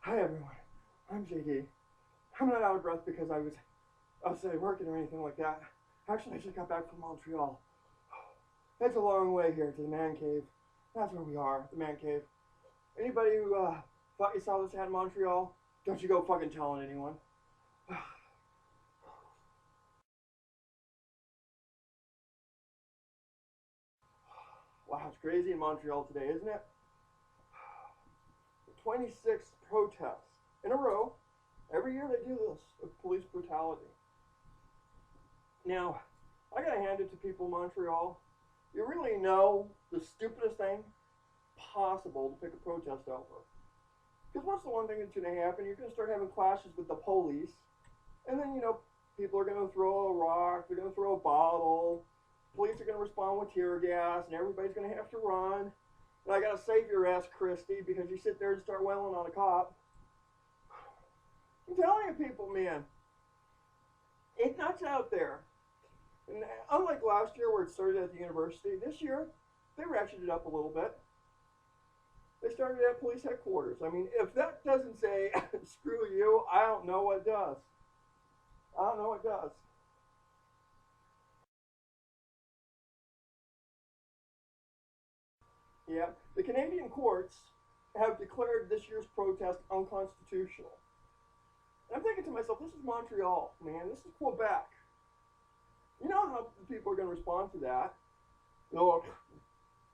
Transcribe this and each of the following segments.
Hi everyone, I'm JD. I'm not out of breath because I was outside working or anything like that. Actually, I just got back from Montreal. It's a long way here to the man cave. That's where we are, the man cave. Anybody who thought you saw this hat in Montreal, don't you go fucking telling anyone. Wow, it's crazy in Montreal today, isn't it? The 26th protest in a row. Every year they do this with police brutality. Now, I gotta hand it to people in Montreal. You really know the stupidest thing possible to pick a protest over. Because what's the one thing that's gonna happen? You're gonna start having clashes with the police, and then people are gonna throw a rock, they're gonna throw a bottle, police are gonna respond with tear gas, and everybody's gonna have to run. And I gotta save your ass, Christy, because you sit there and start wailing on a cop. I'm telling you, people, man, it's nuts out there. And unlike last year where it started at the university, this year they ratcheted it up a little bit. They started at police headquarters. I mean, if that doesn't say screw you, I don't know what does. I don't know what does. Yeah, the Canadian courts have declared this year's protest unconstitutional. And I'm thinking to myself, this is Montreal, man. This is Quebec. You know how the people are going to respond to that. Oh,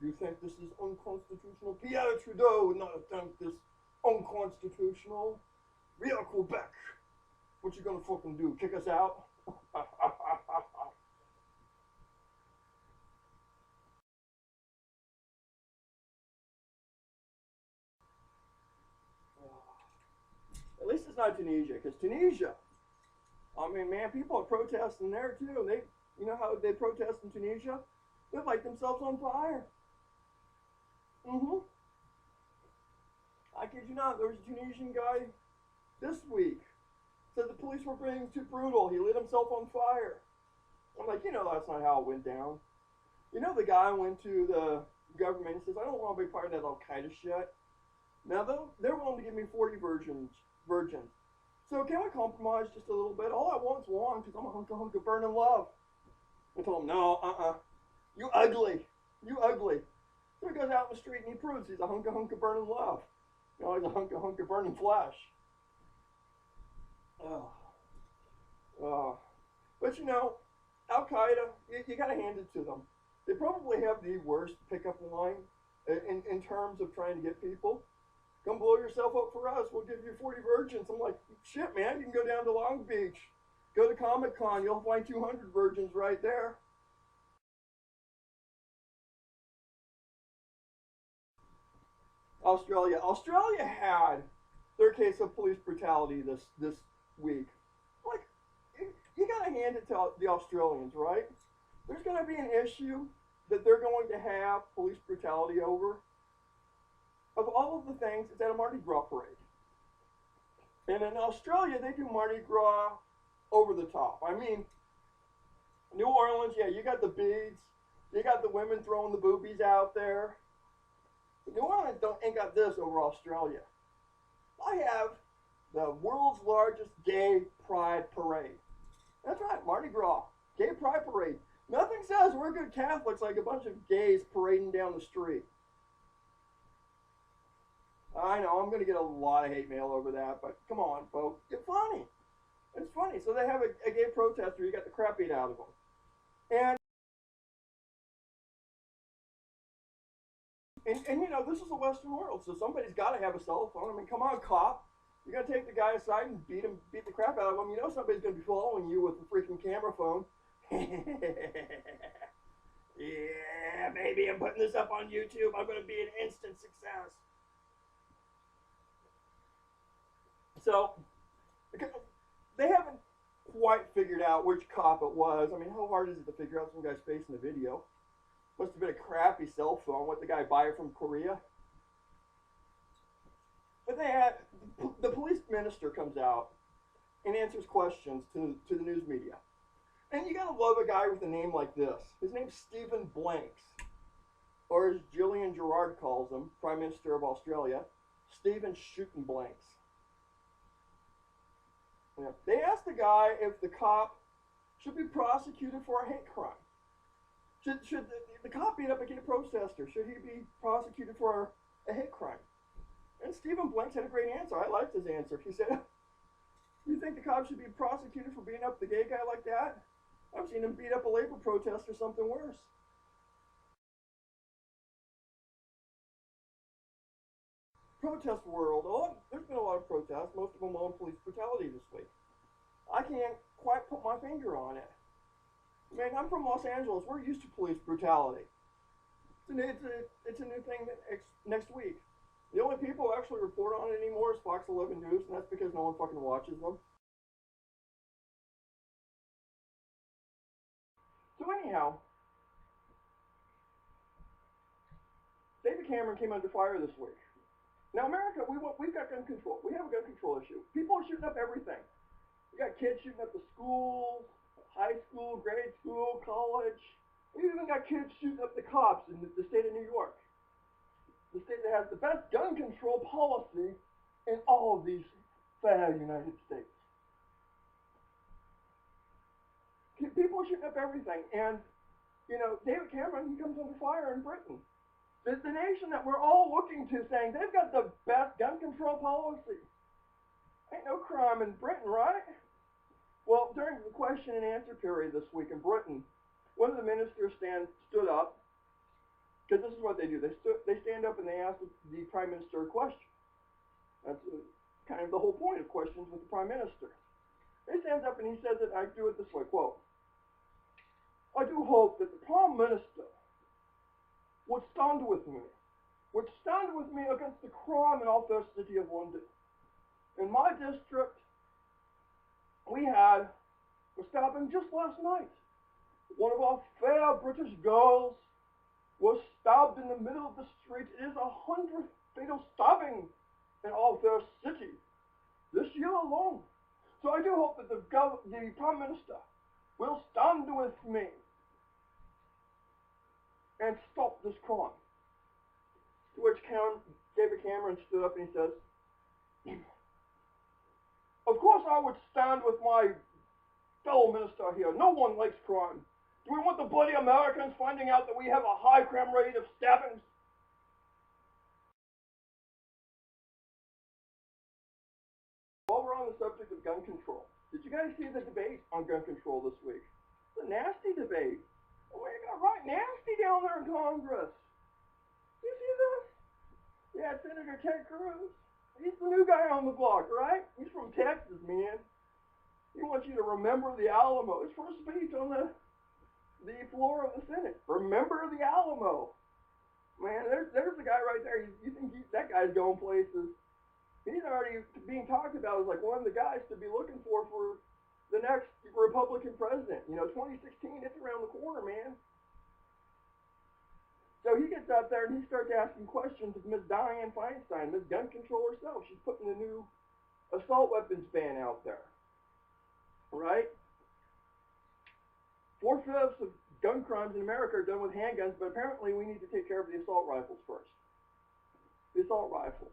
you think this is unconstitutional? Pierre Trudeau would not have done this unconstitutional. We are Quebec. What you going to fucking do? Kick us out? At least it's not Tunisia, because Tunisia, I mean, man, people are protesting there too. You know how they protest in Tunisia? They light themselves on fire. Mm-hmm. I kid you not, there was a Tunisian guy this week said the police were being too brutal. He lit himself on fire. I'm like, that's not how it went down. The guy went to the government and says, I don't want to be part of that Al Qaeda shit. Now they're willing to give me 40 virgins. So can we compromise just a little bit? All I want is one, because I'm a hunk of burning love. I told him, no, you ugly. You ugly. So he goes out in the street and he proves he's a hunk of burning love. He's a hunk of burning flesh. Oh. Oh. But Al Qaeda, you got to hand it to them. They probably have the worst pickup line in terms of trying to get people. Come blow yourself up for us. We'll give you 40 virgins. I'm like, shit, man. You can go down to Long Beach. Go to Comic Con. You'll find 200 virgins right there. Australia had their case of police brutality this week. Like, you gotta hand it to the Australians, right? There's gonna be an issue that they're going to have police brutality over. Of all of the things, it's at a Mardi Gras parade. And in Australia, they do Mardi Gras over the top. I mean, New Orleans, yeah, you got the beads. You got the women throwing the boobies out there. New Orleans ain't got this over Australia. I have the world's largest gay pride parade. That's right, Mardi Gras, gay pride parade. Nothing says we're good Catholics like a bunch of gays parading down the street. I know, I'm going to get a lot of hate mail over that, but come on, folks. It's funny. It's funny. So they have a gay protester, you got the crap beat out of them. And this is the Western world, so somebody's got to have a cell phone. I mean, come on, cop. You got to take the guy aside and beat the crap out of him. Somebody's going to be following you with a freaking camera phone. Yeah, maybe I'm putting this up on YouTube. I'm going to be an instant success. So, they haven't quite figured out which cop it was. I mean, how hard is it to figure out some guy's face in the video? Must have been a crappy cell phone. What, the guy buy it from Korea? But the police minister comes out and answers questions to the news media. And you gotta love a guy with a name like this. His name's Stephen Blanks. Or as Gillian Gerard calls him, Prime Minister of Australia, Stephen Shootin' Blanks. Yeah. They asked the guy if the cop should be prosecuted for a hate crime. Should the cop beat up a gay protester? Should he be prosecuted for a hate crime? And Stephen Blanks had a great answer. I liked his answer. He said, "You think the cop should be prosecuted for beating up the gay guy like that? I've seen him beat up a labor protest or something worse." Protest world. There's been a lot of protests, most of them on police brutality this week. I can't quite put my finger on it. I mean, I'm from Los Angeles. We're used to police brutality. It's a new thing next week. The only people who actually report on it anymore is Fox 11 News, and that's because no one fucking watches them. So anyhow, David Cameron came under fire this week. Now, America, we've got gun control. We have a gun control issue. People are shooting up everything. We got kids shooting up the schools, high school, grade school, college. We even got kids shooting up the cops in the state of New York. The state that has the best gun control policy in all of these fair United States. People are shooting up everything. And, you know, David Cameron, he comes under fire in Britain. It's the nation that we're all looking to, saying they've got the best gun control policy. Ain't no crime in Britain, right? Well, during the question and answer period this week in Britain, one of the ministers stood up, because this is what they do. They stand up and they ask the Prime Minister a question. That's kind of the whole point of questions with the Prime Minister. He stands up and he says it, I do it this way, quote, "I do hope that the Prime Minister would stand with me against the crime in our fair city of London. In my district, we had a stabbing just last night. One of our fair British girls was stabbed in the middle of the street. It is 100th fatal stabbing in our fair city this year alone. So I do hope that the Prime Minister will stand with me and stop this crime." To which David Cameron stood up and he says, "Of course I would stand with my fellow minister here. No one likes crime. Do we want the bloody Americans finding out that we have a high crime rate of stabbings?" While we're on the subject of gun control, did you guys see the debate on gun control this week? It's a nasty debate. We got right nasty down there in Congress. You see this? Yeah, Senator Ted Cruz. He's the new guy on the block, right? He's from Texas, man. He wants you to remember the Alamo. His first speech on the floor of the Senate. Remember the Alamo. Man, there's the guy right there. You think that guy's going places. He's already being talked about as like one of the guys to be looking for the next Republican president. You know, 2016, it's around the corner, man. So he gets out there and he starts asking questions of Ms. Dianne Feinstein, Ms. Gun Control herself. She's putting the new assault weapons ban out there, right? 4/5 of gun crimes in America are done with handguns, but apparently we need to take care of the assault rifles first. The assault rifles.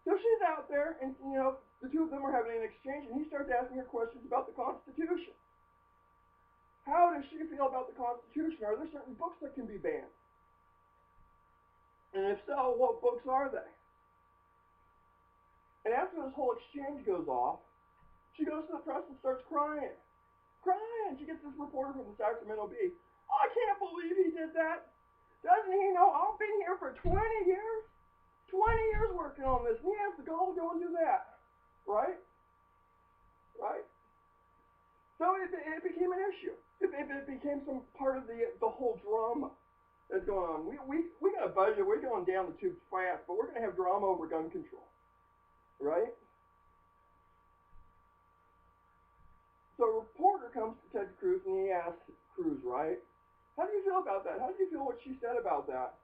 So she's out there, and, you know, the two of them are having an exchange, and he starts asking her questions about the Constitution. How does she feel about the Constitution? Are there certain books that can be banned? And if so, what books are they? And after this whole exchange goes off, she goes to the press and starts crying. Crying! She gets this reporter from the Sacramento Bee. "I can't believe he did that. Doesn't he know I've been here for 20 years? 20 years working on this, and he has the gall to go and do that." Right? Right? So it became an issue. It became some part of the whole drama that's going on. We got a budget. We're going down the tubes fast, but we're going to have drama over gun control. Right? So a reporter comes to Ted Cruz and he asks Cruz, right, "How do you feel about that? How do you feel what she said about that?"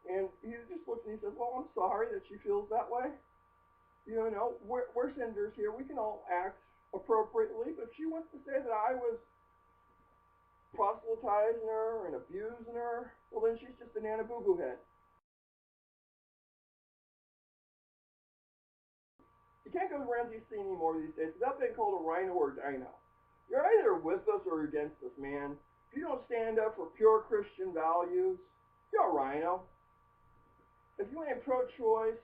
And he just looks and he says, "Well, I'm sorry that she feels that way. You know, we're senators here. We can all act appropriately, but if she wants to say that I was proselytizing her and abusing her, well, then she's just a Nana Boo-Boo head." You can't go to Ramsey C anymore these days without being called a rhino or a dino. You're either with us or against us, man. If you don't stand up for pure Christian values, you're a rhino. If you ain't pro-choice,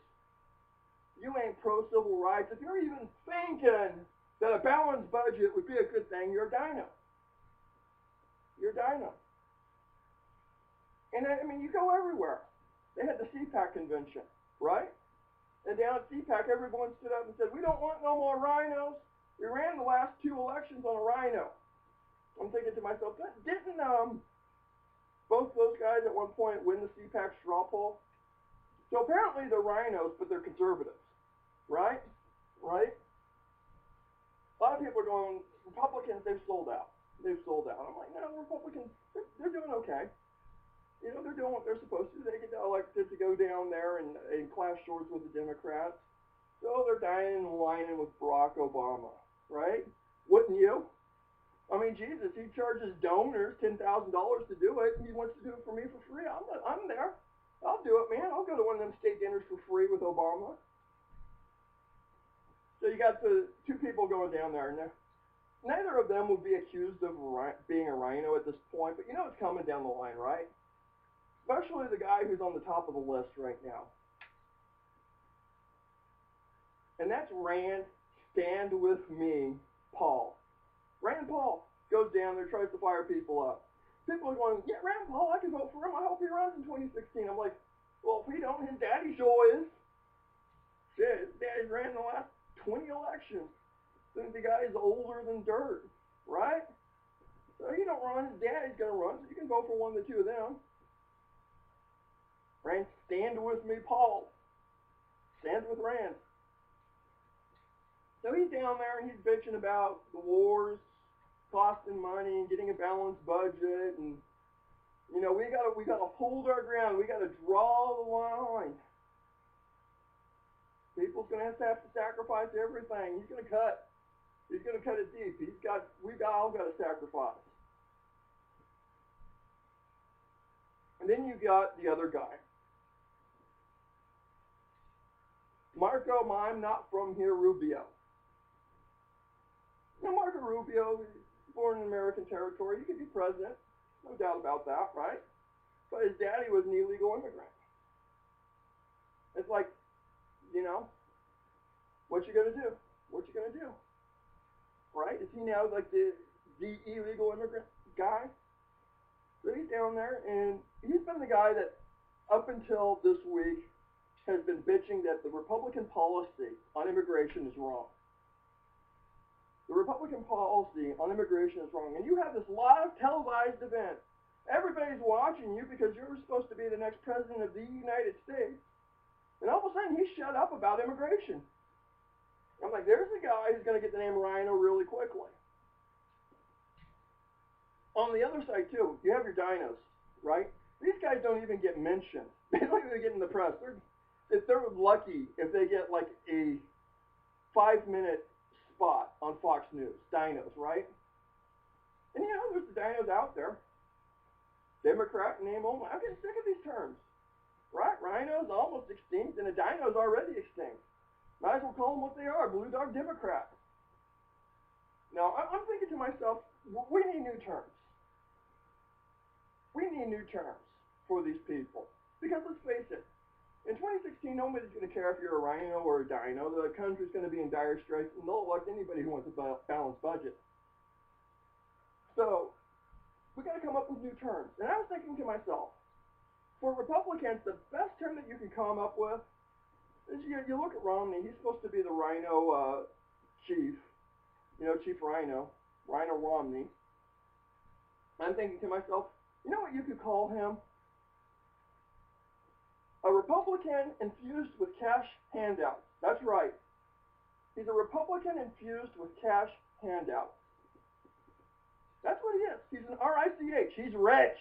you ain't pro-civil rights, if you're even thinking that a balanced budget would be a good thing, you're a dino. You're a dino. And I mean, you go everywhere. They had the CPAC convention, right? And down at CPAC, everyone stood up and said, we don't want no more rhinos. We ran the last 2 elections on a rhino. I'm thinking to myself, didn't both those guys at one point win the CPAC straw poll? So apparently they're rhinos, but they're conservatives, right? Right? A lot of people are going, Republicans, they've sold out. They've sold out. I'm like, no, Republicans, they're doing okay. You know, they're doing what they're supposed to. They get elected to go down there and clash swords with the Democrats. So they're dining and whining with Barack Obama, right? Wouldn't you? I mean, Jesus, he charges donors $10,000 to do it. He wants to do it for me for free. I'm there. I'll do it, man. I'll go to one of them state dinners for free with Obama. So you got the 2 people going down there. Now, neither of them would be accused of being a rhino at this point, but you know it's coming down the line, right? Especially the guy who's on the top of the list right now. And that's Rand, Stand With Me, Paul. Rand Paul goes down there, tries to fire people up. People are going, yeah, Rand Paul, I can vote for him. I hope he runs in 2016. I'm like, well, if he don't, his daddy sure is. Shit, his daddy's ran the last 20 elections. Then the guy's older than dirt, right? So he don't run, his daddy's going to run, so you can vote for one of the 2 of them. Rand, Stand With Me, Paul. Stand with Rand. So he's down there and he's bitching about the wars costing money and getting a balanced budget, and you know we gotta hold our ground. We gotta draw the line. People's gonna have to sacrifice everything. He's gonna cut. He's gonna cut it deep. We all gotta sacrifice. And then you got the other guy. Marco, I'm not from here, Rubio. Now, Marco Rubio, born in American territory, he could be president, no doubt about that, right? But his daddy was an illegal immigrant. It's like, you know, what you gonna do? What you gonna do? Right? Is he now like the illegal immigrant guy? So he's down there, and he's been the guy that, up until this week, has been bitching that the Republican policy on immigration is wrong. The Republican policy on immigration is wrong. And you have this live televised event. Everybody's watching you because you're supposed to be the next president of the United States. And all of a sudden, he shut up about immigration. I'm like, there's a guy who's going to get the name Rhino really quickly. On the other side, too, you have your dinos, right? These guys don't even get mentioned. They don't even get in the press. If they're lucky, if they get like a 5-minute spot on Fox News, dinos, right? And you know, there's the dinos out there. Democrat name only. I'm getting sick of these terms, right? Rhino's almost extinct, and a dino's already extinct. Might as well call them what they are, blue dog Democrat. Now, I'm thinking to myself, we need new terms. We need new terms for these people. Because let's face it, in 2016, nobody's going to care if you're a rhino or a dino. The country's going to be in dire straits, and they'll elect anybody who wants a balanced budget. So, we got to come up with new terms. And I was thinking to myself, for Republicans, the best term that you can come up with is you look at Romney. He's supposed to be the rhino chief, you know, Chief Rhino, Rhino Romney. I'm thinking to myself, you know what you could call him? A Republican infused with cash handouts. That's right. He's a Republican infused with cash handouts. That's what he is. He's an R-I-C-H. He's rich.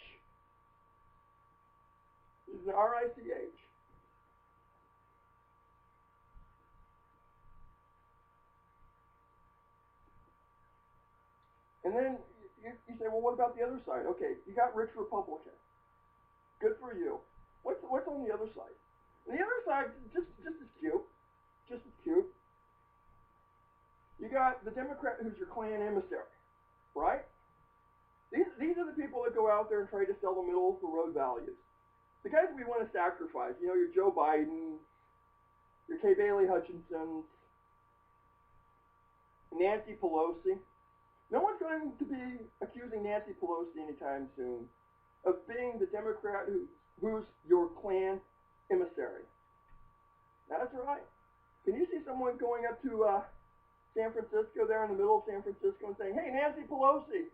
He's an R-I-C-H. And then you say, well, what about the other side? Okay, you got rich Republicans. Good for you. What's on the other side? And the other side, just as cute. Just as cute. You got the Democrat who's your Klan emissary, right? These are the people that go out there and try to sell the middle of the road values. The guys we want to sacrifice, you know, your Joe Biden, your Kay Bailey Hutchinsons, Nancy Pelosi. No one's going to be accusing Nancy Pelosi anytime soon of being the Democrat who's your Klan emissary. That's right. Can you see someone going up to San Francisco, there in the middle of San Francisco, and saying, "Hey, Nancy Pelosi,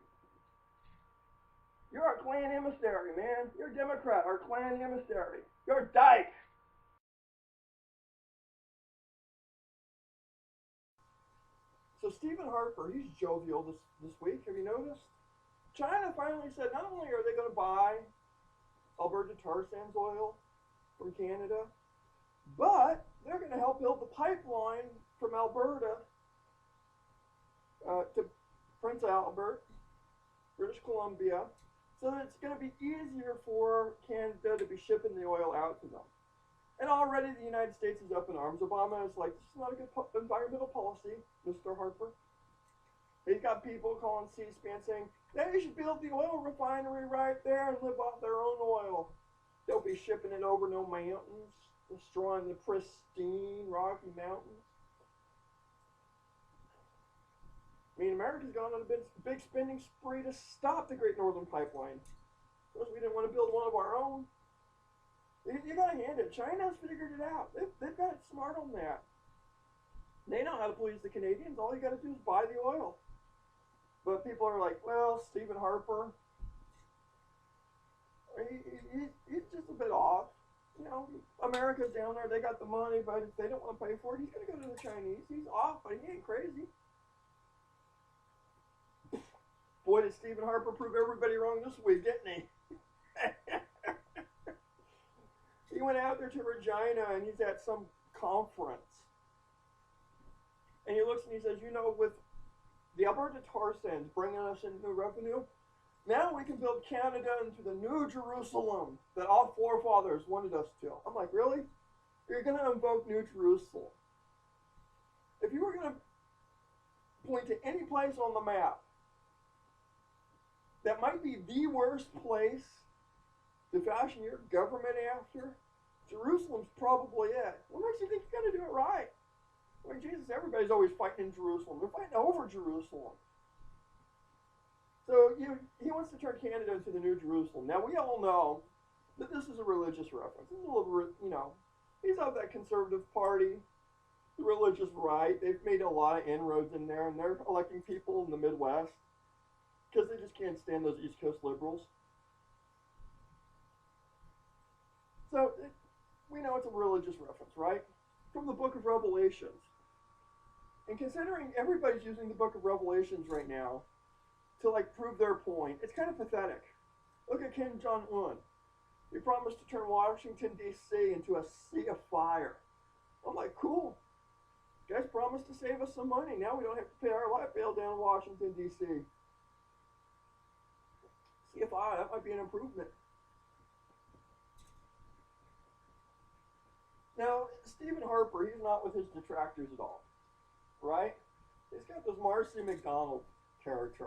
you're our Klan emissary, man. You're a Democrat, our Klan emissary. You're a dyke." So Stephen Harper, he's jovial this week. Have you noticed? China finally said not only are they going to buy Alberta tar sands oil from Canada, but they're going to help build the pipeline from Alberta to Prince Albert, British Columbia, so that it's going to be easier for Canada to be shipping the oil out to them. And already the United States is up in arms. Obama is like, this is not a good environmental policy, Mr. Harper. He's got people calling C-SPAN saying, they should build the oil refinery right there and live off their own oil. They'll be shipping it over no mountains, destroying the pristine Rocky Mountains. I mean, America's gone on a big spending spree to stop the Great Northern Pipeline. Because we didn't want to build one of our own. You gotta hand it. China's figured it out. They've got it smart on that. They know how to please the Canadians. All you gotta do is buy the oil. But people are like, well, Stephen Harper, he's just a bit off. You know, America's down there. They got the money, but if they don't want to pay for it, he's gonna go to the Chinese. He's off, but he ain't crazy. Boy, did Stephen Harper prove everybody wrong this week, didn't he? He went out there to Regina, and he's at some conference. And he looks and he says, you know, with the Alberta tar sands bringing us in new revenue, now we can build Canada into the new Jerusalem that our forefathers wanted us to. I'm like, really? You're going to invoke New Jerusalem? If you were going to point to any place on the map that might be the worst place to fashion your government after, Jerusalem's probably it. What makes you think you're going to do it right? I mean, Jesus, everybody's always fighting in Jerusalem. They're fighting over Jerusalem. So he wants to turn Canada into the new Jerusalem. Now, we all know that this is a religious reference. This is a little, you know, he's of that conservative party, the religious right. They've made a lot of inroads in there, and they're electing people in the Midwest because they just can't stand those East Coast liberals. So, we know it's a religious reference, right? From the book of Revelations. And considering everybody's using the book of Revelations right now to, like, prove their point, it's kind of pathetic. Look at Kim Jong-un. He promised to turn Washington, D.C. into a sea of fire. I'm like, cool. You guys promised to save us some money. Now we don't have to pay our light bill down in Washington, D.C. Sea of fire, that might be an improvement. Now, Stephen Harper, he's not with his detractors at all, right? He's got this Marcy McDonald character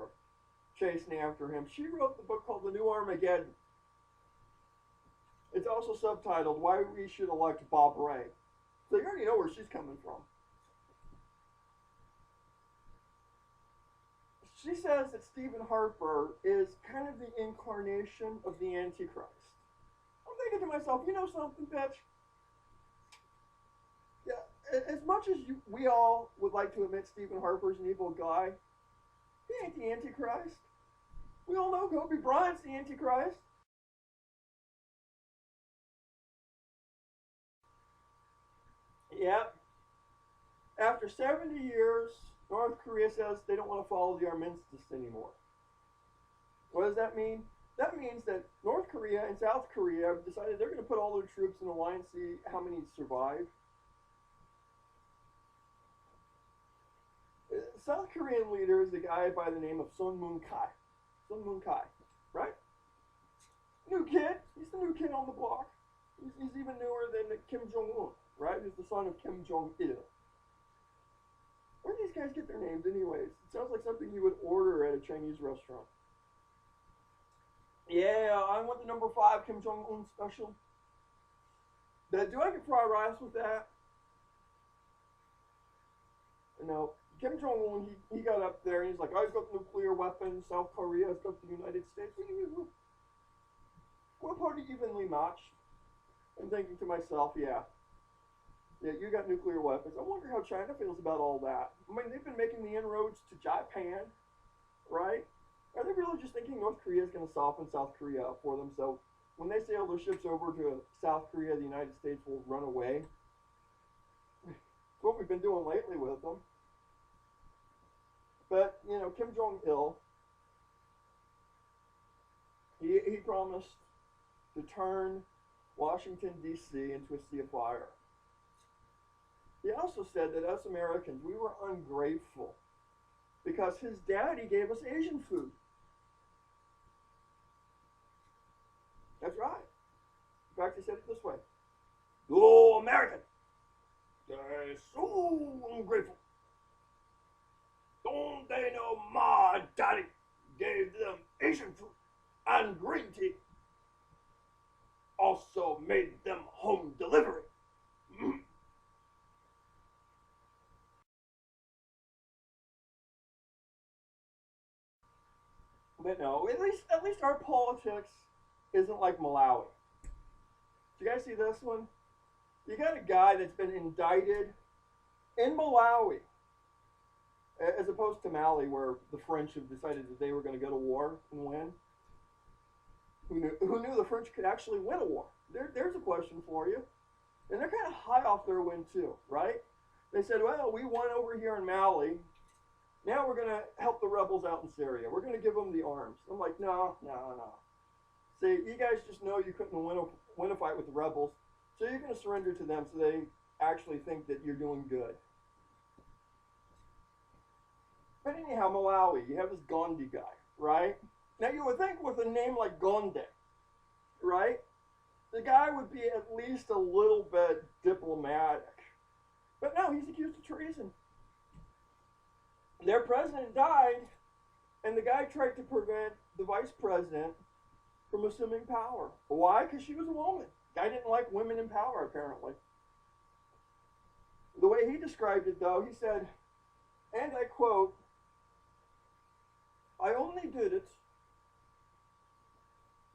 chasing after him. She wrote the book called The New Armageddon. It's also subtitled Why We Should Elect Bob Ray. So you already know where she's coming from. She says that Stephen Harper is kind of the incarnation of the Antichrist. I'm thinking to myself, you know something, bitch? Yeah, as much as we all would like to admit Stephen Harper's an evil guy, he ain't the Antichrist. We all know Kobe Bryant's the Antichrist. Yep. After 70 years, North Korea says they don't want to follow the armistice anymore. What does that mean? That means that North Korea and South Korea have decided they're going to put all their troops in a line and see how many survive. South Korean leader is a guy by the name of Sun Moon Kai. Sun Moon Kai, right? New kid. He's the new kid on the block. He's even newer than Kim Jong-un, right? He's the son of Kim Jong-il. Where do these guys get their names anyways? It sounds like something you would order at a Chinese restaurant. Yeah, I want the number 5 Kim Jong-un special. Do I get fried rice with that? No. Kim Jong-un, he got up there and he's like, I've got nuclear weapons, South Korea's got the United States. What party evenly matched? I'm thinking to myself, yeah, you got nuclear weapons. I wonder how China feels about all that. I mean, they've been making the inroads to Japan, right? Are they really just thinking North Korea is going to soften South Korea up for them? So when they sail their ships over to South Korea, the United States will run away. It's what we've been doing lately with them. But, you know, Kim Jong-il, he promised to turn Washington, D.C. into a sea of fire. He also said that us Americans, we were ungrateful because his daddy gave us Asian food. That's right. In fact, he said it this way. Oh, American, they're so ungrateful. Don't they know my daddy gave them Asian food and green tea? Also made them home delivery. But no, at least our politics isn't like Malawi. Do you guys see this one? You got a guy that's been indicted in Malawi, as opposed to Mali, where the French have decided that they were going to go to war and win. Who knew the French could actually win a war? There's a question for you. And they're kind of high off their win too, right? They said, well, we won over here in Mali. Now we're going to help the rebels out in Syria. We're going to give them the arms. I'm like, no. See, you guys just know you couldn't win a fight with the rebels, so you're going to surrender to them so they actually think that you're doing good. But anyhow, Malawi, you have this Gandhi guy, right? Now you would think with a name like Gandhi, right? The guy would be at least a little bit diplomatic. But no, he's accused of treason. Their president died, and the guy tried to prevent the vice president from assuming power. Why? Because she was a woman. Guy didn't like women in power, apparently. The way he described it, though, he said, and I quote, I only did it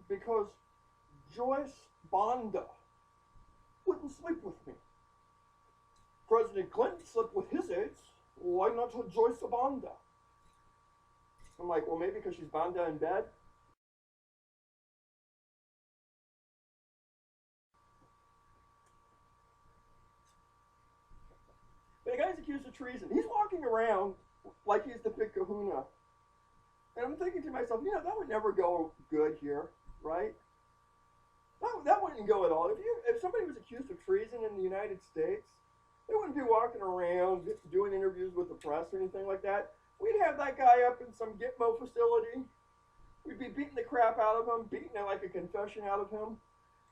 because Joyce Banda wouldn't sleep with me. President Clinton slept with his aides. Why not Joyce Banda? I'm like, well, maybe because she's Banda in bed. But the guy's accused of treason. He's walking around like he's the big kahuna. And I'm thinking to myself, you know, that would never go good here, right? That wouldn't go at all. If somebody was accused of treason in the United States, they wouldn't be walking around doing interviews with the press or anything like that. We'd have that guy up in some Gitmo facility. We'd be beating the crap out of him, beating like a confession out of him.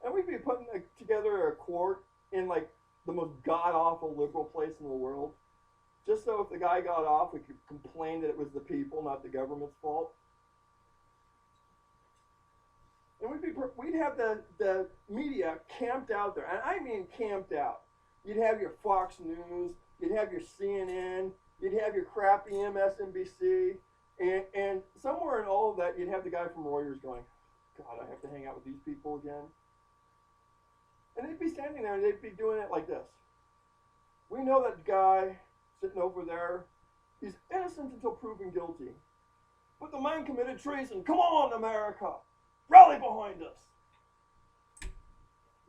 And we'd be putting together a court in like the most god-awful liberal place in the world. Just so if the guy got off, we could complain that it was the people, not the government's fault. And we'd have the media camped out there. And I mean camped out. You'd have your Fox News, you'd have your CNN, you'd have your crappy MSNBC, and somewhere in all of that, you'd have the guy from Reuters going, God, I have to hang out with these people again. And they'd be standing there and they'd be doing it like this. We know that guy sitting over there, he's innocent until proven guilty. But the man committed treason. Come on, America! Rally behind us!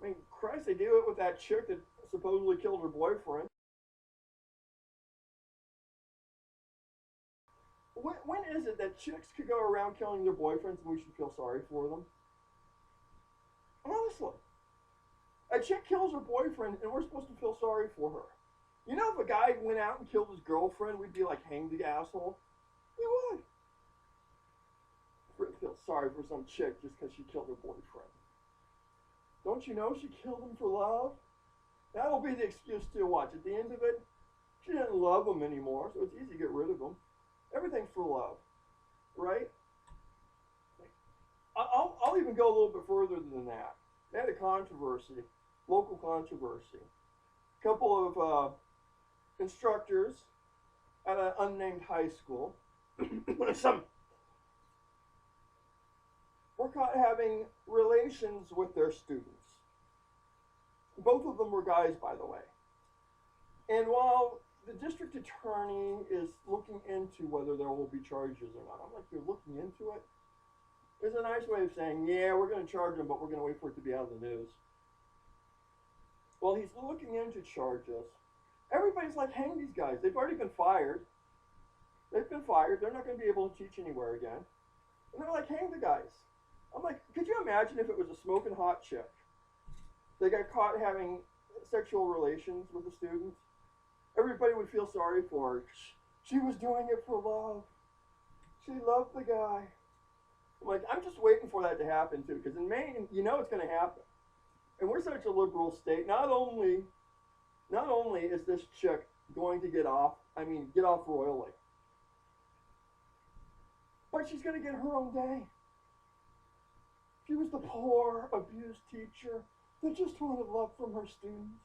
I mean, Christ, they do it with that chick that supposedly killed her boyfriend. When is it that chicks could go around killing their boyfriends and we should feel sorry for them? Honestly. A chick kills her boyfriend and we're supposed to feel sorry for her. You know, if a guy went out and killed his girlfriend, we'd be like, hang the asshole. We would. We'd feel sorry for some chick just because she killed her boyfriend. Don't you know she killed him for love? That'll be the excuse to watch. At the end of it, She didn't love him anymore, so it's easy to get rid of him. Everything's for love, right? I'll even go a little bit further than that. They had a controversy, local controversy. A couple of instructors at an unnamed high school were caught having relations with their students. Both of them were guys, by the way. And while the district attorney is looking into whether there will be charges or not, I'm like, you're looking into it? There's a nice way of saying, yeah, we're going to charge them, but we're going to wait for it to be out of the news. Well, he's looking into charges. Everybody's like, hang these guys. They've already been fired. They've been fired. They're not going to be able to teach anywhere again. And they're like, hang the guys. I'm like, could you imagine if it was a smoking hot chick? They got caught having sexual relations with a student. Everybody would feel sorry for her. She was doing it for love. She loved the guy. I'm like, I'm just waiting for that to happen too, because in Maine, you know it's going to happen. And we're such a liberal state. Not only is this chick going to get off royally, but she's going to get her own day. She was the poor, abused teacher that just wanted love from her students.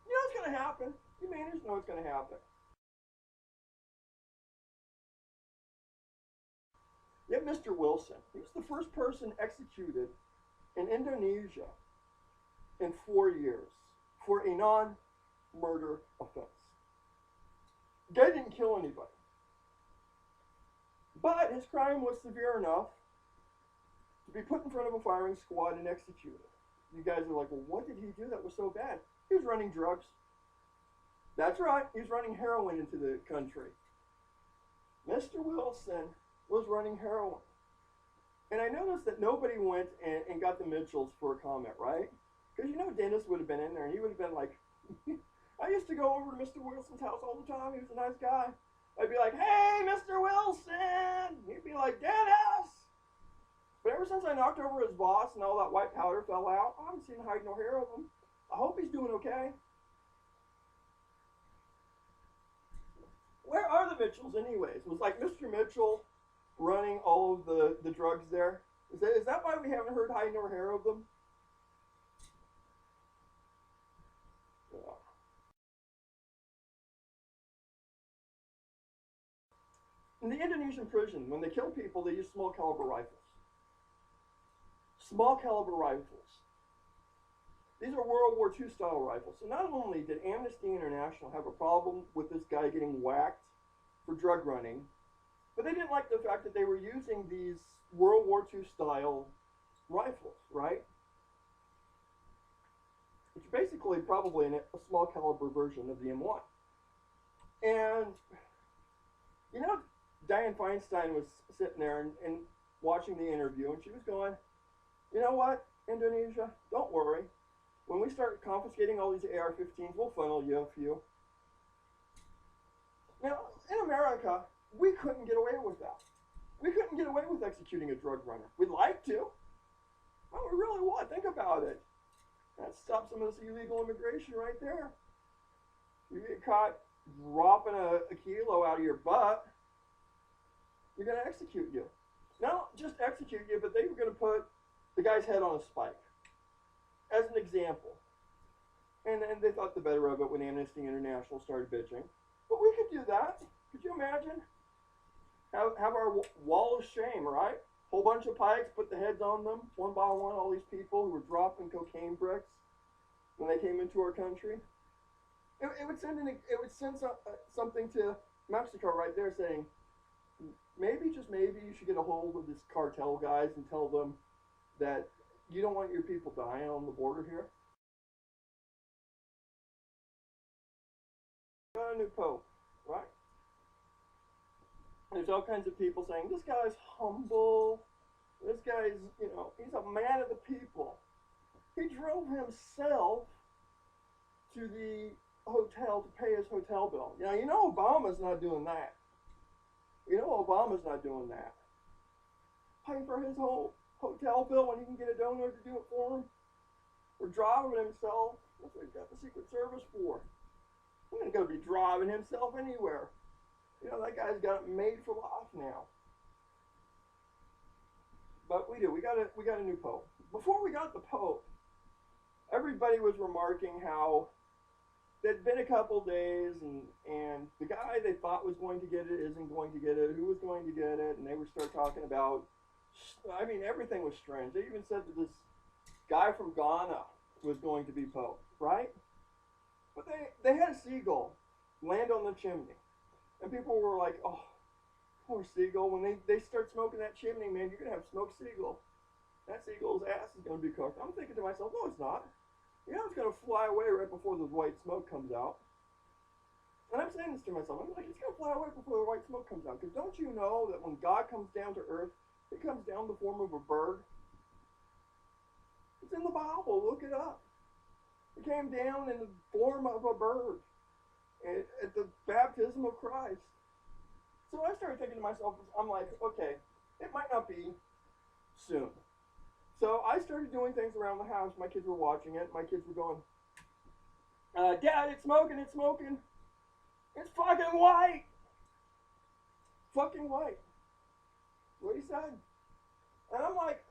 You know it's going to happen. You Mainers know it's going to happen. You have Mr. Wilson. He was the first person executed in Indonesia in 4 years for a non-murder offense. The guy didn't kill anybody. But his crime was severe enough to be put in front of a firing squad and executed. You guys are like, well, what did he do that was so bad? He was running drugs. That's right, he was running heroin into the country. Mr. Wilson was running heroin. And I noticed that nobody went and got the Mitchells for a comment, right? Because you know Dennis would have been in there and he would have been like, I used to go over to Mr. Wilson's house all the time. He was a nice guy. I'd be like, hey, Mr. Wilson. He'd be like, Dennis. But ever since I knocked over his boss and all that white powder fell out, I haven't seen hide nor hair of him. I hope he's doing okay. Where are the Mitchells anyways? Was like Mr. Mitchell running all of the drugs there? Is that why we haven't heard hide nor hair of them? Yeah. In the Indonesian prison, when they kill people, they use small caliber rifles. Small caliber rifles. These are World War II style rifles. So not only did Amnesty International have a problem with this guy getting whacked for drug running, but they didn't like the fact that they were using these World War II style rifles, right? Which is basically probably a small caliber version of the M1. And, you know, Dianne Feinstein was sitting there and watching the interview, and she was going, you know what, Indonesia, don't worry. When we start confiscating all these AR-15s, we'll funnel you a few. Now, in America, we couldn't get away with that. We couldn't get away with executing a drug runner. We'd like to. Well, we really would. Think about it. That stops some of this illegal immigration right there. You get caught dropping a kilo out of your butt, they're going to execute you. Not just execute you, but they were going to put the guy's head on a spike. As an example. And they thought the better of it when Amnesty International started bitching. But we could do that. Could you imagine? Have our wall of shame, right? Whole bunch of pikes, put the heads on them, one by one, all these people who were dropping cocaine bricks when they came into our country. It would send something to Mexico right there saying, maybe, just maybe, you should get a hold of this cartel guys and tell them that you don't want your people dying on the border here. Got a new pope, right? There's all kinds of people saying, this guy's humble, this guy's, you know, he's a man of the people. He drove himself to the hotel to pay his hotel bill. Now, you know Obama's not doing that. You know Obama's not doing that. Pay for his whole hotel bill when he can get a donor to do it for him. Or driving himself. That's what he's got the Secret Service for. He ain't gonna be driving himself anywhere. You know, that guy's got it made for life now. But we do. We got a new pope. Before we got the pope, everybody was remarking how there'd been a couple days, and the guy they thought was going to get it isn't going to get it. Who was going to get it? And they would start talking about. I mean, everything was strange. They even said that this guy from Ghana was going to be pope, right? But they had a seagull land on the chimney, and people were like, "Oh, poor seagull." When they start smoking that chimney, man, you're gonna have smoked seagull. That seagull's ass is gonna be cooked. I'm thinking to myself, no, it's not. You know, it's gonna fly away right before the white smoke comes out. And I'm saying this to myself. I'm like, it's gonna fly away before the white smoke comes out. Because don't you know that when God comes down to earth, He comes down in the form of a bird? It's in the Bible. Look it up. He came down in the form of a bird at the baptism of Christ. So I started thinking to myself, I'm like, okay, it might not be soon. So I started doing things around the house. My kids were watching it. My kids were going, Dad, it's smoking, it's smoking. It's fucking white. Fucking white. What he said. And I'm like,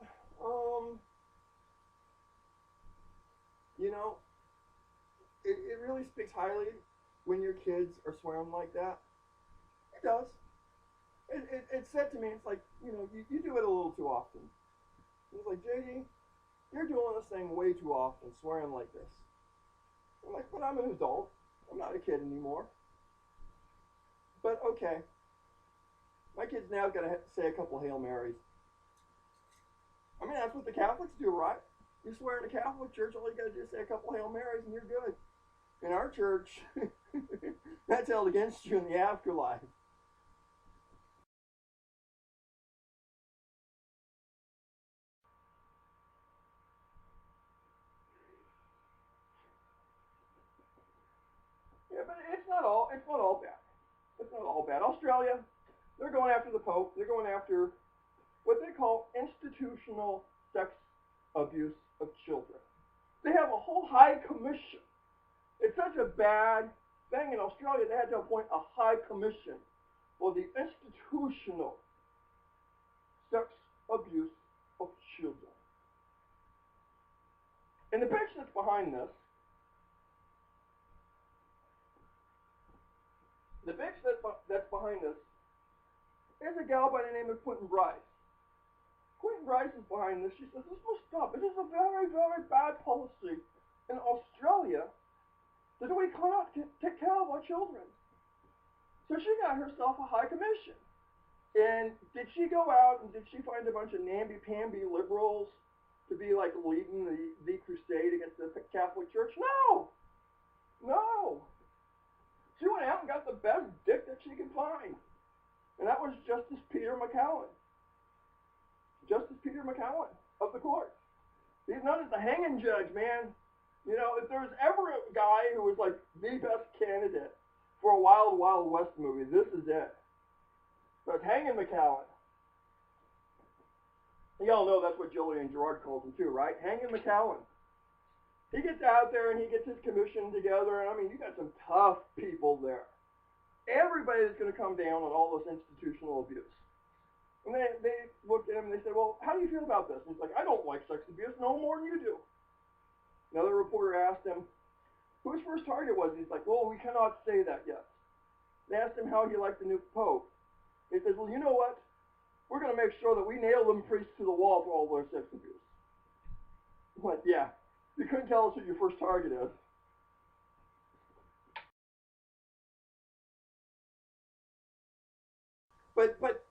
you know, it really speaks highly when your kids are swearing like that. It does. It said to me, it's like, you know, you do it a little too often. It's like, JD, you're doing this thing way too often, swearing like this. I'm like, but I'm an adult. I'm not a kid anymore. But okay. My kid's now got to say a couple Hail Marys. I mean, that's what the Catholics do, right? You swear in a Catholic church, all you got to do is say a couple Hail Marys and you're good. In our church, that's held against you in the afterlife. Yeah, but it's not all bad. It's not all bad. Australia, they're going after the Pope. They're going after what they call institutional sex abuse of children. They have a whole high commission. It's such a bad thing in Australia, they had to appoint a high commission for the institutional sex abuse of children. And the bitch that's behind this, is a gal by the name of Quentin Bryce. Quentin Bryce is behind this. She says, this must stop. It is a very, very bad policy in Australia that we cannot take care of our children. So she got herself a high commission. And did she go out and did she find a bunch of namby-pamby liberals to be like leading the crusade against the Catholic Church? No! No! She went out and got the best dick that she could find. And that was Justice Peter McCowan. Justice Peter McCowan of the court. He's known as the hanging judge, man. You know, if there was ever a guy who was like the best candidate for a Wild Wild West movie, this is it. So it's Hanging McCowan. Y'all know that's what Julian Gerard calls him too, right? Hanging McCowan. He gets out there and he gets his commission together, and I mean, you got some tough people there. Everybody's going to come down on all this institutional abuse. And they looked at him and they said, well, how do you feel about this? And he's like, I don't like sex abuse no more than you do. Another reporter asked him who his first target was. He's like, well, we cannot say that yet. They asked him how he liked the new pope. He says, well, you know what? We're going to make sure that we nail them priests to the wall for all their sex abuse. I'm like, yeah, you couldn't tell us who your first target is. But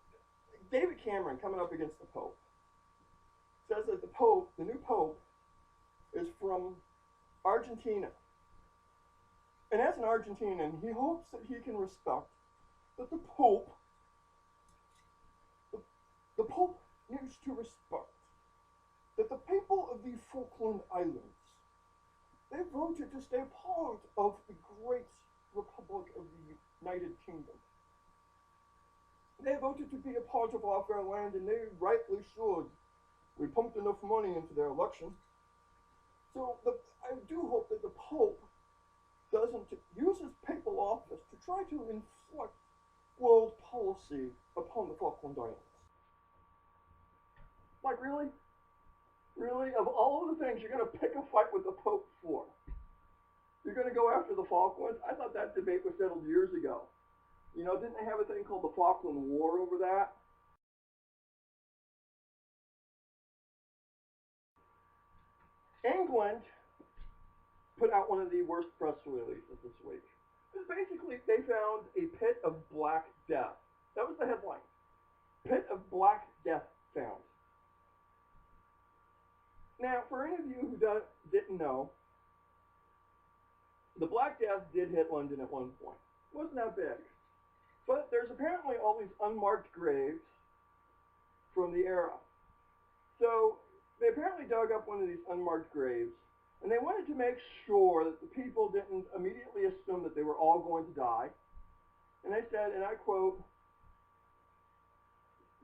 David Cameron coming up against the Pope says that the Pope, the new Pope, is from Argentina. And as an Argentinian, he hopes that he can respect that the Pope needs to respect that the people of the Falkland Islands, they voted to stay part of the great Republic of the United Kingdom. They voted to be a part of our fair land, and they rightly should. We pumped enough money into their election. So I do hope that the Pope doesn't use his papal office to try to inflict world policy upon the Falkland Islands. Like, really? Really? Of all of the things you're going to pick a fight with the Pope for, you're going to go after the Falklands? I thought that debate was settled years ago. You know, didn't they have a thing called the Falkland War over that? England put out one of the worst press releases this week. Basically, they found a pit of black death. That was the headline. Pit of black death found. Now, for any of you who didn't know, the Black Death did hit London at one point. It wasn't that big. But there's apparently all these unmarked graves from the era. So they apparently dug up one of these unmarked graves, and they wanted to make sure that the people didn't immediately assume that they were all going to die. And they said, and I quote,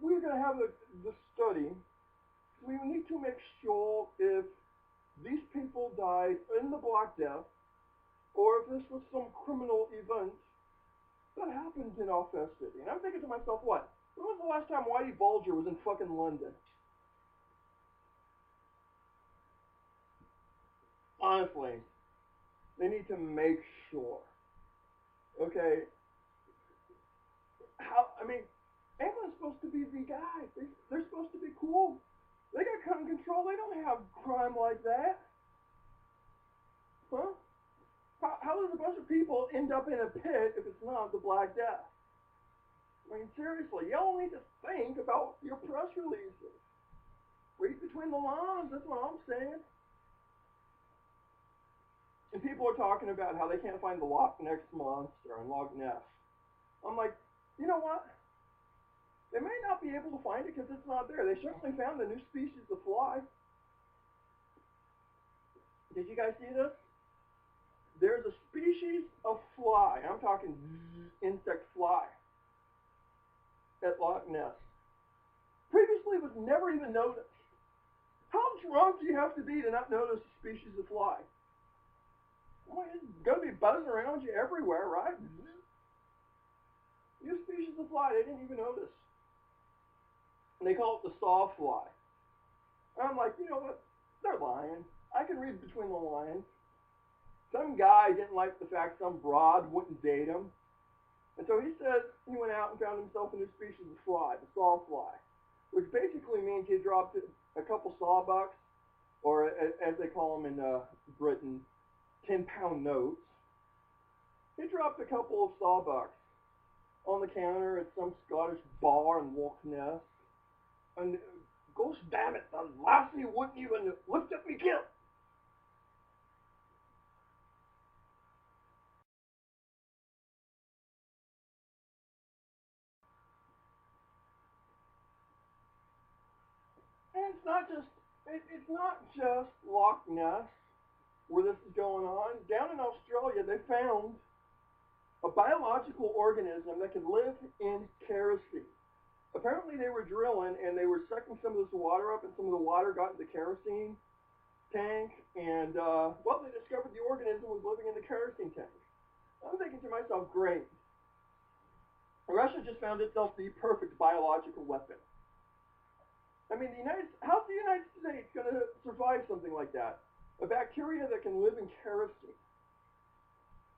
"We're going to have the study. We need to make sure if these people died in the Black Death, or if this was some criminal event that happened in our fair city." And I'm thinking to myself, what? When was the last time Whitey Bulger was in fucking London? Honestly, they need to make sure. Okay? England's supposed to be the guy. They're supposed to be cool. They got gun control. They don't have crime like that. Huh? How does a bunch of people end up in a pit if it's not the Black Death? I mean, seriously, y'all need to think about your press releases. Read between the lines, that's what I'm saying. And people are talking about how they can't find the Loch Ness Monster in Loch Ness. I'm like, you know what? They may not be able to find it because it's not there. They certainly found a new species of fly. Did you guys see this? There's a species of fly, I'm talking insect fly, at Loch Ness. Previously, it was never even noticed. How drunk do you have to be to not notice a species of fly? Well, it's going to be buzzing around you everywhere, right? New species of fly, they didn't even notice. And they call it the sawfly. And I'm like, you know what? They're lying. I can read between the lines. Some guy didn't like the fact some broad wouldn't date him. And so he said he went out and found himself a new species of fly, the sawfly, which basically means he dropped a couple sawbucks, or as they call them in Britain, 10-pound notes. He dropped a couple of sawbucks on the counter at some Scottish bar in Loch Ness. And gosh damn it, the lassie wouldn't even lift up me gill. And it's not just Loch Ness where this is going on. Down in Australia, they found a biological organism that can live in kerosene. Apparently they were drilling and they were sucking some of this water up, and some of the water got in the kerosene tank, and well, they discovered the organism was living in the kerosene tank. I'm thinking to myself, great. Russia just found itself the perfect biological weapon. I mean, how's the United States going to survive something like that? A bacteria that can live in kerosene.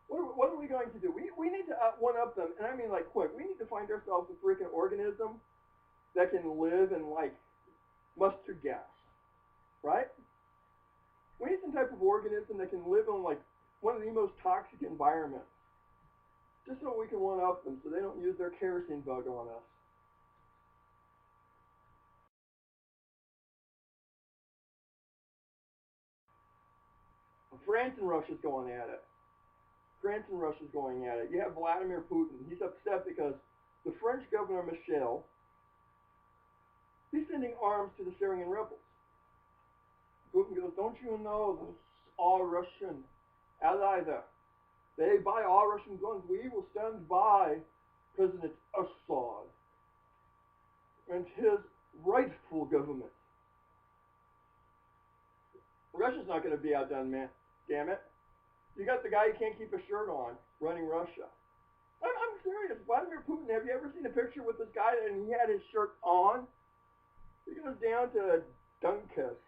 What are we going to do? We need to one-up them, and I mean like quick. We need to find ourselves a freaking organism that can live in like mustard gas, right? We need some type of organism that can live in like one of the most toxic environments, just so we can one-up them so they don't use their kerosene bug on us. France and Russia's going at it. France and Russia's going at it. You have Vladimir Putin. He's upset because the French governor, Michel, he's sending arms to the Syrian rebels. Putin goes, don't you know this is all Russian ally there? They buy all Russian guns. We will stand by President Assad and his rightful government. Russia's not going to be outdone, man. Damn it. You got the guy who can't keep a shirt on running Russia. I'm serious. Vladimir Putin, have you ever seen a picture with this guy and he had his shirt on? He goes down to Donetsk,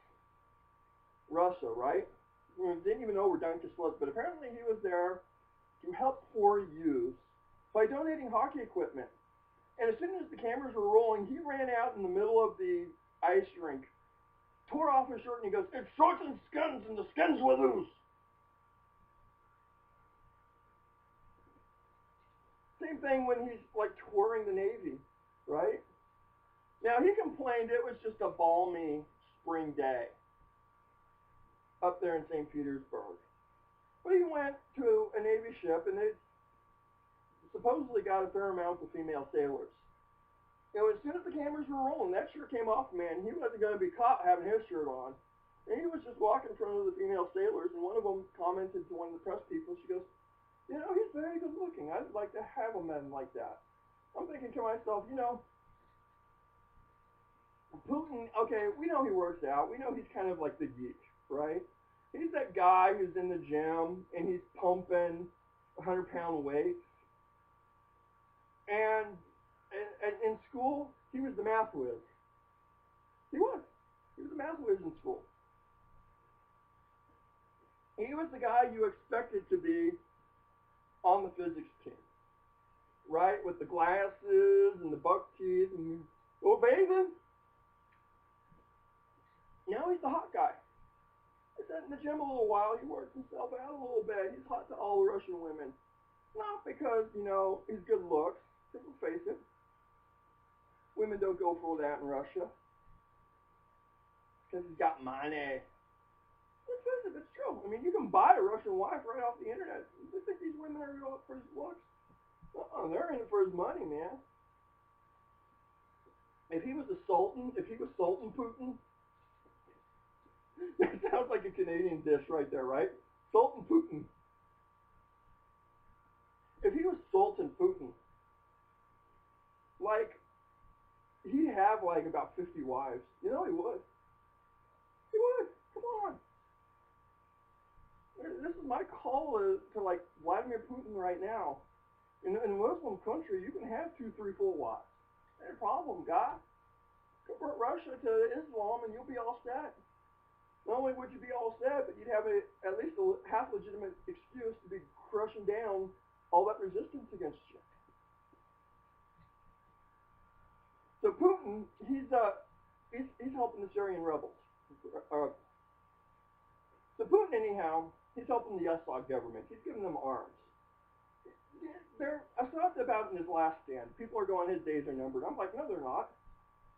Russia, right? We didn't even know where Donetsk was, but apparently he was there to help poor youth by donating hockey equipment. And as soon as the cameras were rolling, he ran out in the middle of the ice rink, tore off his shirt, and he goes, "It's shorts and skins, and the skins will lose." Same thing when he's like touring the Navy, right? Now he complained it was just a balmy spring day up there in St. Petersburg. But he went to a Navy ship and they supposedly got a fair amount of female sailors. You know, as soon as the cameras were rolling, that shirt came off, man. He wasn't going to be caught having his shirt on. And he was just walking in front of the female sailors, and one of them commented to one of the press people, she goes, "You know, he's very good looking. I'd like to have a man like that." I'm thinking to myself, you know, Putin, okay, we know he works out. We know he's kind of like the geek, right? He's that guy who's in the gym and he's pumping 100-pound weights. And in school, he was the math whiz. He was. He was the math whiz in school. He was the guy you expected to be on the physics team, right? With the glasses and the buck teeth and bathing. Now he's the hot guy. He sat in the gym a little while. He worked himself out a little bit. He's hot to all the Russian women. Not because, you know, he's good looks. Because let's face it, women don't go for that in Russia. Because he's got money. Let's face it, it's true. I mean, you can buy a Russian wife right off the internet. You think these women are going for his looks? They're in it for his money, man. If he was a sultan, if he was Sultan Putin, that sounds like a Canadian dish right there, right? Sultan Putin. If he was Sultan Putin, like, he'd have like about 50 wives. You know he would. He would. Come on. This is my call to like Vladimir Putin right now. In a Muslim country, you can have 2, 3, 4 wives. No problem, guy. Convert Russia to Islam and you'll be all set. Not only would you be all set, but you'd have at least a half-legitimate excuse to be crushing down all that resistance against you. So Putin, he's helping the Syrian rebels. So Putin, anyhow, he's helping the Assad government. He's giving them arms. Assad's about in his last stand. People are going, his days are numbered. I'm like, no, they're not.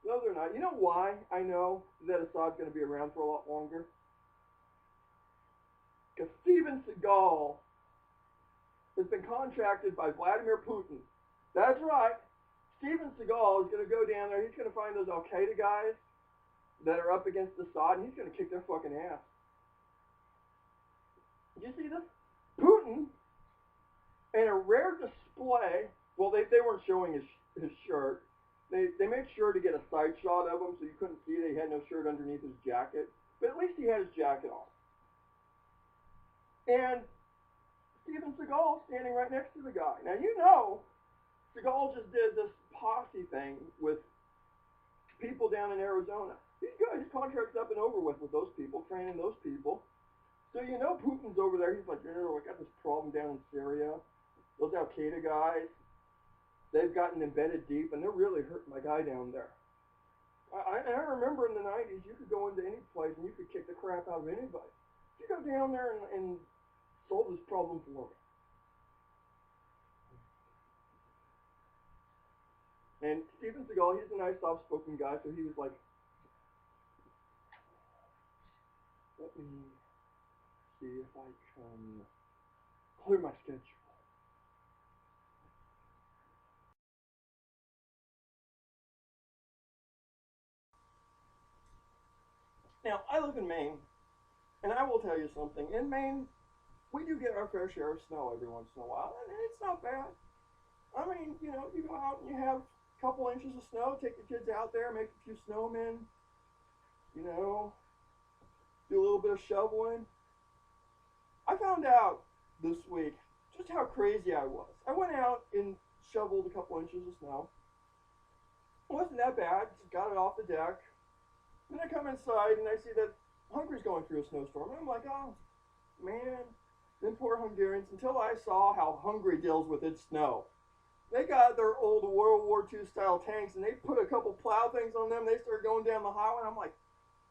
No, they're not. You know why I know that Assad's going to be around for a lot longer? Because Steven Seagal has been contracted by Vladimir Putin. That's right. Steven Seagal is going to go down there. He's going to find those Al-Qaeda guys that are up against Assad, and he's going to kick their fucking ass. Did you see this? Putin, in a rare display, well, they weren't showing his shirt. They made sure to get a side shot of him so you couldn't see that he had no shirt underneath his jacket. But at least he had his jacket on. And Steven Seagal standing right next to the guy. Now, you know, Seagal just did this posse thing with people down in Arizona. He's good. His contract's up and over with those people, training those people. So you know Putin's over there. He's like, oh, I got this problem down in Syria. Those Al-Qaeda guys, they've gotten embedded deep, and they're really hurting my guy down there. I remember in the 90s, you could go into any place, and you could kick the crap out of anybody. You go down there and solve this problem for me. And Steven Seagal, he's a nice, soft-spoken guy, so he was like, let me see if I can clear my schedule. Now, I live in Maine, and I will tell you something. In Maine, we do get our fair share of snow every once in a while, and it's not bad. I mean, you know, you go out and you have a couple inches of snow, take the kids out there, make a few snowmen, you know, do a little bit of shoveling. I found out this week just how crazy I was. I went out and shoveled a couple inches of snow. It wasn't that bad. Just got it off the deck. Then I come inside and I see that Hungary's going through a snowstorm. And I'm like, oh, man. Them poor Hungarians, until I saw how Hungary deals with its snow. They got their old World War II style tanks and they put a couple plow things on them. They started going down the highway. And I'm like,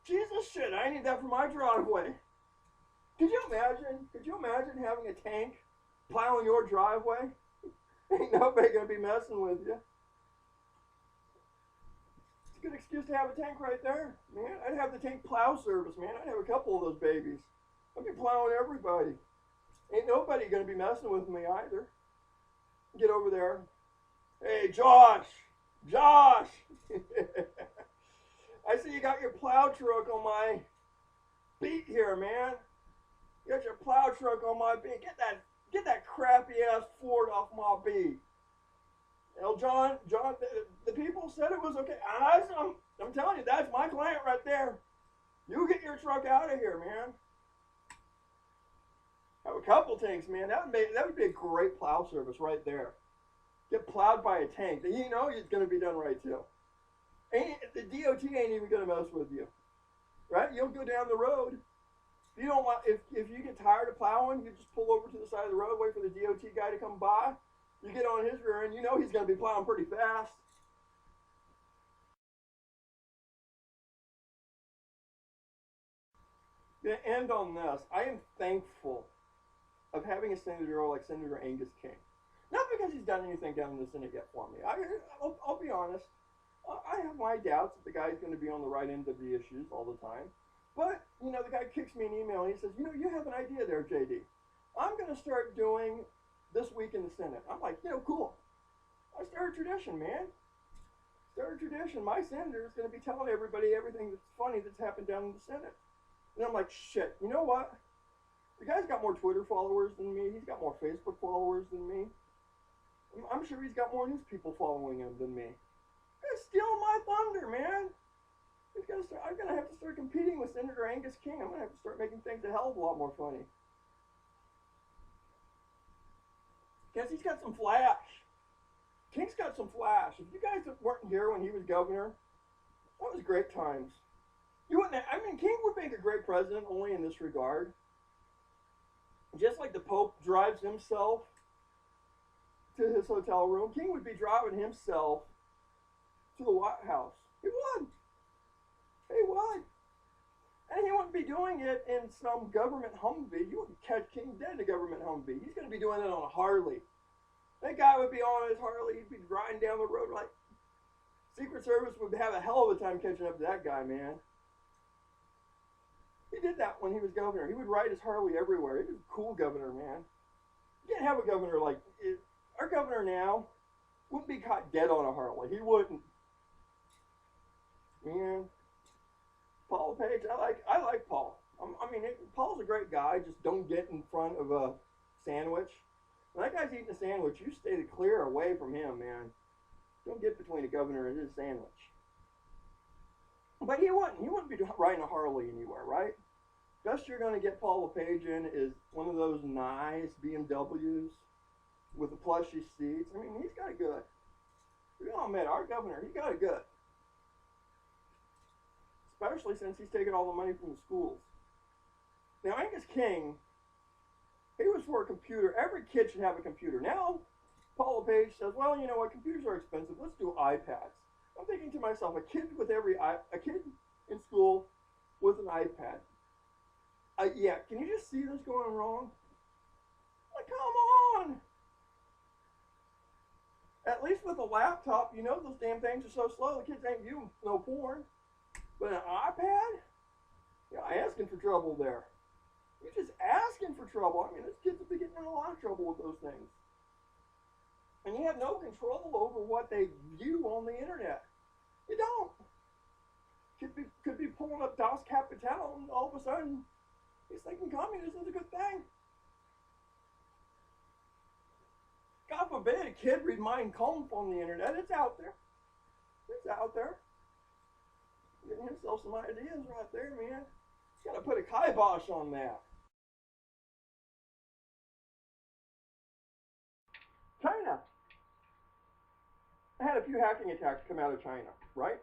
Jesus shit, I need that for my driveway. Could you imagine? Could you imagine having a tank plowing your driveway? Ain't nobody gonna be messing with you. It's a good excuse to have a tank right there, man. I'd have the tank plow service, man. I'd have a couple of those babies. I'd be plowing everybody. Ain't nobody gonna be messing with me either. Get over there. Hey, Josh! Josh! I see you got your plow truck on my beat here, man. You got your plow truck on my beat. Get that crappy ass Ford off my beat. You know, John, the people said it was okay. I'm telling you, that's my client right there. You get your truck out of here, man. Have a couple tanks, man. That would be a great plow service right there. Get plowed by a tank. You know it's going to be done right too. The DOT ain't even going to mess with you, right? You'll go down the road. If you don't want, if you get tired of plowing, you just pull over to the side of the road, wait for the DOT guy to come by. You get on his rear end. You know he's going to be plowing pretty fast. I'm going to end on this. I am thankful of having a senator like Senator Angus King. Not because he's done anything down in the Senate yet for me. I'll be honest. I have my doubts that the guy's going to be on the right end of the issues all the time. But, you know, the guy kicks me an email and he says, you know, you have an idea there, JD. I'm going to start doing this week in the Senate. I'm like, you know, cool. I started a tradition, man. Started a tradition. My senator is going to be telling everybody everything that's funny that's happened down in the Senate. And I'm like, shit, you know what? The guy's got more Twitter followers than me. He's got more Facebook followers than me. I'm sure he's got more news people following him than me. He's stealing my thunder, man. I'm going to have to start competing with Senator Angus King. I'm going to have to start making things a hell of a lot more funny. Because he's got some flash. King's got some flash. If you guys weren't here when he was governor, that was great times. You wouldn't. I mean, King would make a great president only in this regard. Just like the Pope drives himself to his hotel room, King would be driving himself to the White House. He would. He would. And he wouldn't be doing it in some government Humvee. You wouldn't catch King dead in a government Humvee. He's going to be doing it on a Harley. That guy would be on his Harley. He'd be riding down the road like Secret Service would have a hell of a time catching up to that guy, man. He did that when he was governor. He would ride his Harley everywhere. He was a cool governor, man. You can't have a governor like our governor now wouldn't be caught dead on a Harley. He wouldn't. Man, Paul Page, I like Paul. I mean, Paul's a great guy. Just don't get in front of a sandwich. When that guy's eating a sandwich, you stay clear away from him, man. Don't get between a governor and his sandwich. But he wouldn't be riding a Harley anywhere, right? Best you're going to get Paul LePage in is one of those nice BMWs with the plushy seats. I mean, he's got it good. We all met our governor. He got it good. Especially since he's taking all the money from the schools. Now, Angus King, he was for a computer. Every kid should have a computer. Now, Paul LePage says, well, you know what? Computers are expensive. Let's do iPads. I'm thinking to myself, a kid in school with an iPad. Yeah, can you just see this going wrong? Like, come on! At least with a laptop, you know those damn things are so slow, the kids ain't viewing no porn. But an iPad? Yeah, asking for trouble there. You're just asking for trouble. I mean, those kids will be getting in a lot of trouble with those things. And you have no control over what they view on the internet. You don't. Could be pulling up Das Kapital and all of a sudden he's thinking communism is a good thing. God forbid a kid read Mein Kampf on the internet. It's out there. It's out there. Getting himself some ideas right there, man. He's got to put a kibosh on that. China. I had a few hacking attacks come out of China, right?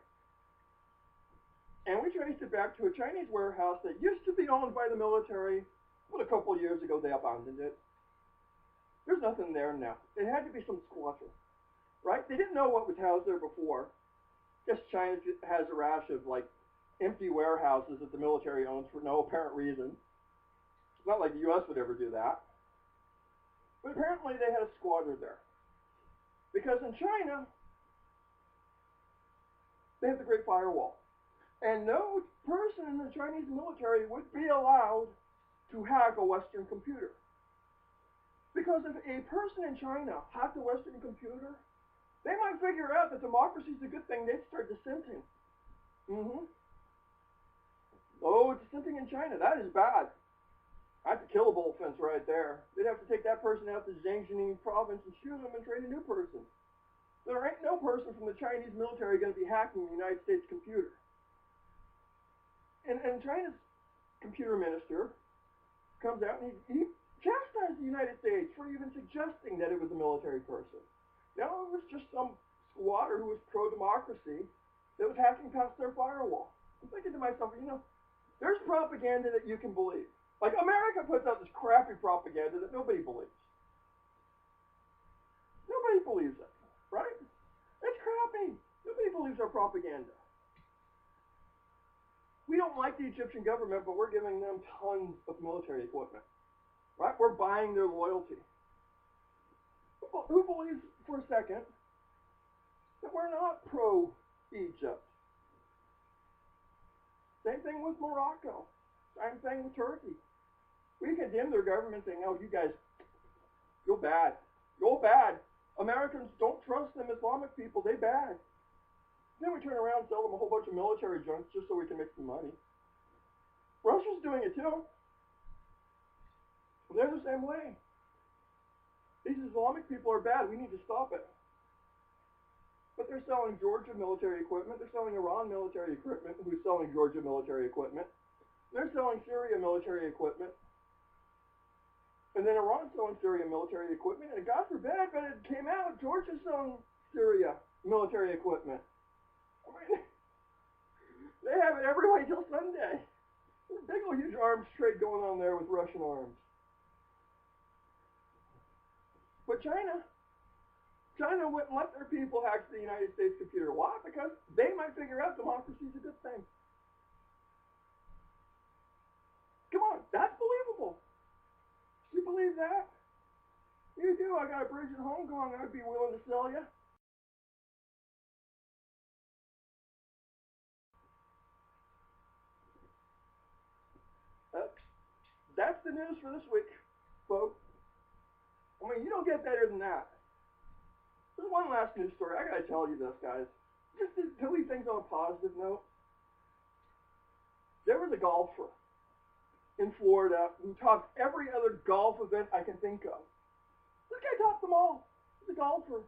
And we traced it back to a Chinese warehouse that used to be owned by the military, but a couple of years ago they abandoned it. There's nothing there now. It had to be some squatter, right? They didn't know what was housed there before. Guess China has a rash of like empty warehouses that the military owns for no apparent reason. It's not like the U.S. would ever do that. But apparently they had a squatter there. Because in China, they have the Great Firewall. And no person in the Chinese military would be allowed to hack a Western computer. Because if a person in China hacked a Western computer, they might figure out that democracy is a good thing. They'd start dissenting. Oh, dissenting in China, that is bad. That's a killable offense right there. They'd have to take that person out to Zhejiang province and shoot them and train a new person. There ain't no person from the Chinese military going to be hacking the United States computer. And China's computer minister comes out and he chastised the United States for even suggesting that it was a military person. No, it was just some squatter who was pro-democracy that was hacking past their firewall. I'm thinking to myself, you know, there's propaganda that you can believe. Like America puts out this crappy propaganda that nobody believes. Nobody believes it, right? It's crappy. Nobody believes our propaganda. We don't like the Egyptian government, but we're giving them tons of military equipment, right? We're buying their loyalty. Who believes for a second that we're not pro-Egypt? Same thing with Morocco. Same thing with Turkey. We condemn their government saying, oh, you guys, you're bad. You're bad. Americans don't trust them Islamic people. They bad. Then we turn around and sell them a whole bunch of military junk just so we can make some money. Russia's doing it too. They're the same way. These Islamic people are bad. We need to stop it. But they're selling Georgia military equipment. They're selling Iran military equipment. Who's selling Georgia military equipment? They're selling Syria military equipment. And then Iran's selling Syria military equipment. And God forbid, but it came out, Georgia's selling Syria military equipment. I mean, they have it every way till Sunday. There's a big old huge arms trade going on there with Russian arms. But China wouldn't let their people hack the United States computer. Why? Because they might figure out democracy is a good thing. Come on, that's believable. You believe that? You do. I got a bridge in Hong Kong I'd be willing to sell you. That's the news for this week, folks. I mean, you don't get better than that. There's one last news story. I gotta tell you this, guys. Just to leave things on a positive note. There was a golfer in Florida who topped every other golf event I can think of. This guy topped them all. He's a golfer.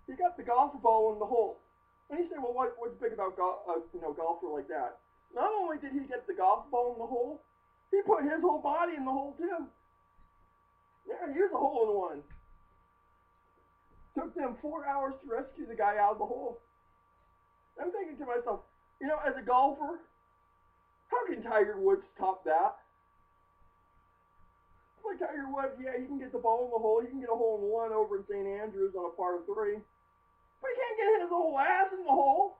He got the golf ball in the hole. And you say, well, what's big about golfer like that? Not only did he get the golf ball in the hole, he put his whole body in the hole too. Yeah, here's a hole in one. Took them 4 hours to rescue the guy out of the hole. I'm thinking to myself, you know, as a golfer, how can Tiger Woods top that? Like Tiger Woods, yeah, he can get the ball in the hole. He can get a hole in one over in St. Andrews on a par 3. But he can't get his whole ass in the hole.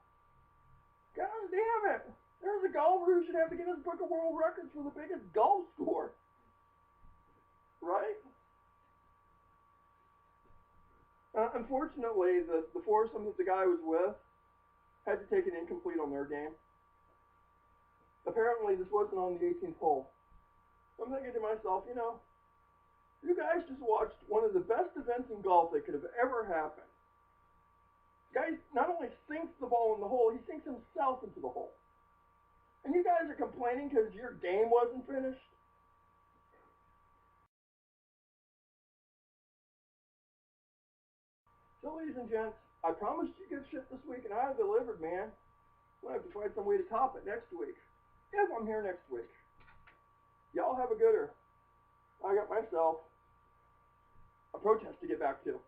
God damn it. There's a golfer who should have to get his book of world records for the biggest golf score. Right? Unfortunately, the foursome that the guy was with had to take an incomplete on their game. Apparently, this wasn't on the 18th hole. I'm thinking to myself, you know, you guys just watched one of the best events in golf that could have ever happened. Guy not only sinks the ball in the hole, he sinks himself into the hole. And you guys are complaining because your game wasn't finished? So, ladies and gents, I promised you good shit this week, and I delivered, man. I'm going to have to find some way to top it next week. If I'm here next week. Y'all have a gooder. I got myself a protest to get back to.